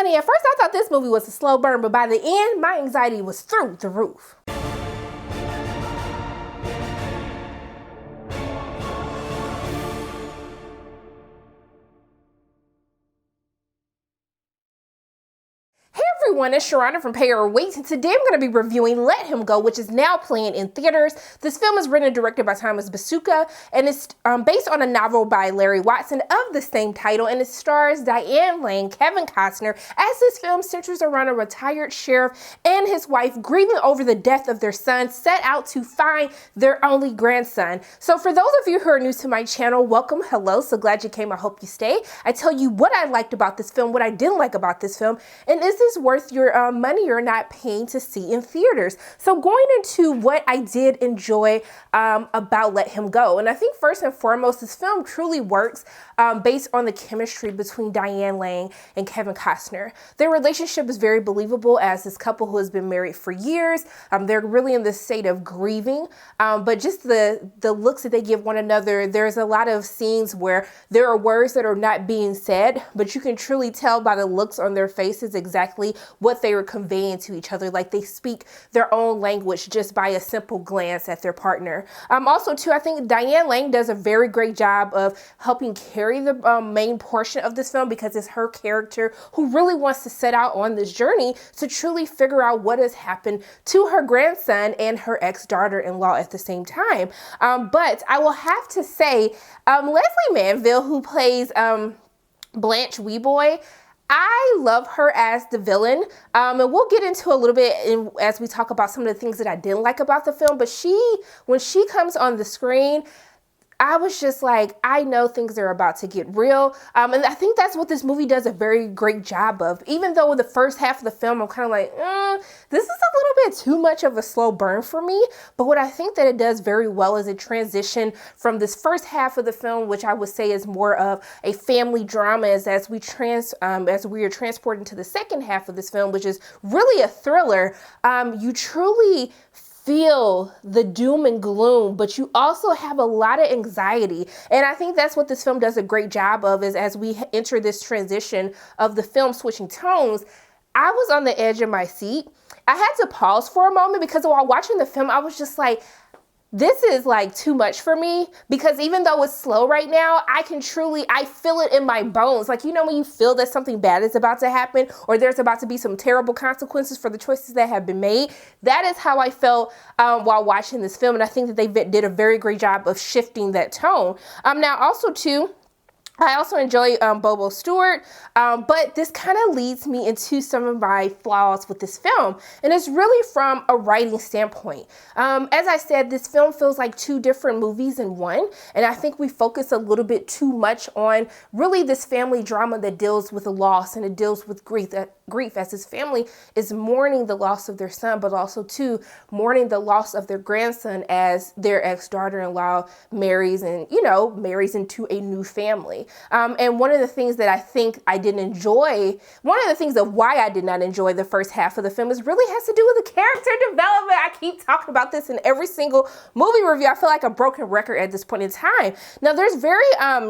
Honey, at first I thought this movie was a slow burn, but by the end, my anxiety was through the roof. Everyone, it's Sharana from Pay or Wait, and today I'm going to be reviewing Let Him Go, which is now playing in theaters. This film is written and directed by Thomas Basuka, and it's based on a novel by Larry Watson of the same title, and it stars Diane Lane, Kevin Costner, as this film centers around a retired sheriff and his wife grieving over the death of their son, set out to find their only grandson. So for those of you who are new to my channel, welcome, hello, so glad you came, I hope you stay. I tell you what I liked about this film, what I didn't like about this film, and is this worth your money you're not paying to see in theaters. So going into what I did enjoy about Let Him Go, and I think first and foremost, this film truly works based on the chemistry between Diane Lane and Kevin Costner. Their relationship is very believable as this couple who has been married for years. They're really in this state of grieving, but just the looks that they give one another, there's a lot of scenes where there are words that are not being said, but you can truly tell by the looks on their faces exactly what they were conveying to each other. Like they speak their own language just by a simple glance at their partner. Also too, I think Diane Lane does a very great job of helping carry the main portion of this film, because it's her character who really wants to set out on this journey to truly figure out what has happened to her grandson and her ex-daughter-in-law at the same time. But I will have to say, Leslie Manville, who plays Blanche Weeboy, I love her as the villain, and we'll get into a little bit as we talk about some of the things that I didn't like about the film, but when she comes on the screen, I was just like, I know things are about to get real. And I think that's what this movie does a very great job of. Even though in the first half of the film, I'm kind of like, this is a little bit too much of a slow burn for me. But what I think that it does very well is it transition from this first half of the film, which I would say is more of a family drama, as we are transported into the second half of this film, which is really a thriller. You truly feel the doom and gloom, but you also have a lot of anxiety. And I think that's what this film does a great job of, is as we enter this transition of the film switching tones, I was on the edge of my seat. I had to pause for a moment, because while watching the film, I was just like, this is like too much for me, because even though it's slow right now, I feel it in my bones. Like, you know, when you feel that something bad is about to happen, or there's about to be some terrible consequences for the choices that have been made. That is how I felt while watching this film. And I think that they did a very great job of shifting that tone. Now also too, I also enjoy Bobo Stewart, but this kind of leads me into some of my flaws with this film, and it's really from a writing standpoint. As I said, this film feels like two different movies in one, and I think we focus a little bit too much on really this family drama that deals with a loss, and it deals with grief as his family is mourning the loss of their son, but also too mourning the loss of their grandson as their ex-daughter-in-law marries into a new family. And one of the things that I think I didn't enjoy, one of the things of why I did not enjoy the first half of the film really has to do with the character development. I keep talking about this in every single movie review. I feel like a broken record at this point in time. Now, there's very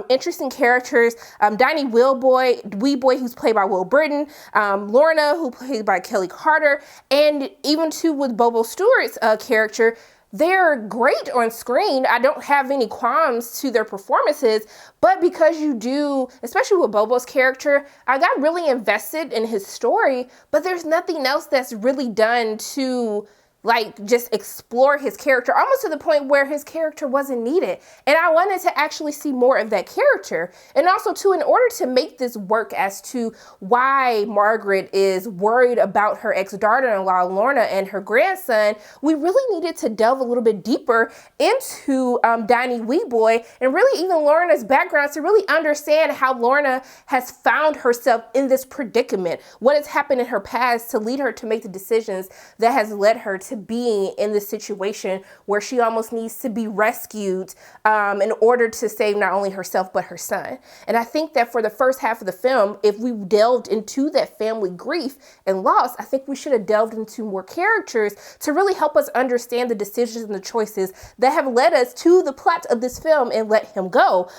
interesting characters. Donnie Weeboy, who's played by Will Britton, Lorna, who played by Kelly Carter, and even too with Bobo Stewart's character. They're great on screen. I don't have any qualms to their performances, but because you do, especially with Bobo's character, I got really invested in his story, but there's nothing else that's really done to like just explore his character, almost to the point where his character wasn't needed. And I wanted to actually see more of that character. And also too, in order to make this work as to why Margaret is worried about her ex-daughter-in-law, Lorna, and her grandson, we really needed to delve a little bit deeper into Donnie Weeboy and really even Lorna's background to really understand how Lorna has found herself in this predicament, what has happened in her past to lead her to make the decisions that has led her to being in this situation where she almost needs to be rescued in order to save not only herself but her son. And I think that for the first half of the film, if we delved into that family grief and loss, I think we should have delved into more characters to really help us understand the decisions and the choices that have led us to the plot of this film and Let Him Go.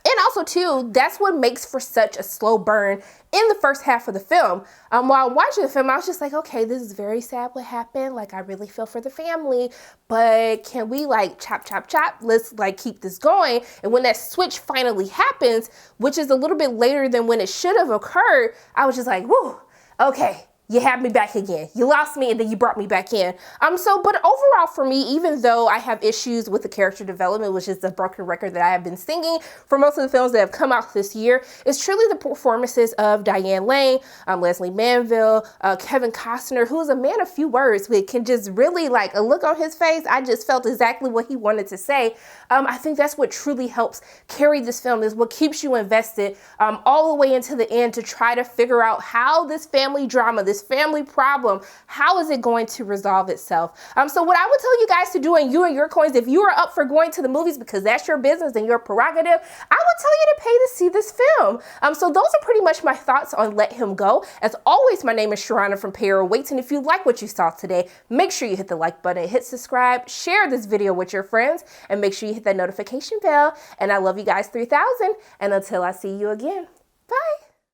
And also too, that's what makes for such a slow burn in the first half of the film. While watching the film, I was just like, okay, this is very sad what happened. Like, I really feel for the family, but can we like chop, chop, chop? Let's like keep this going. And when that switch finally happens, which is a little bit later than when it should have occurred, I was just like, whoo, okay. You had me back again. You lost me and then you brought me back in. But overall for me, even though I have issues with the character development, which is the broken record that I have been singing for most of the films that have come out this year, it's truly the performances of Diane Lane, Leslie Manville, Kevin Costner, who is a man of few words, but can just really like a look on his face. I just felt exactly what he wanted to say. I think that's what truly helps carry this film, is what keeps you invested all the way into the end to try to figure out how this family drama, this family problem, how is it going to resolve itself? So what I would tell you guys to do, and you and your coins, if you are up for going to the movies because that's your business and your prerogative, I would tell you to pay to see this film. So those are pretty much my thoughts on Let Him Go. As always, my name is Sharana from Pay or Waits, and if you like what you saw today, make sure you hit the like button, hit subscribe, share this video with your friends, and make sure you hit that notification bell. And I love you guys 3000, and until I see you again, bye.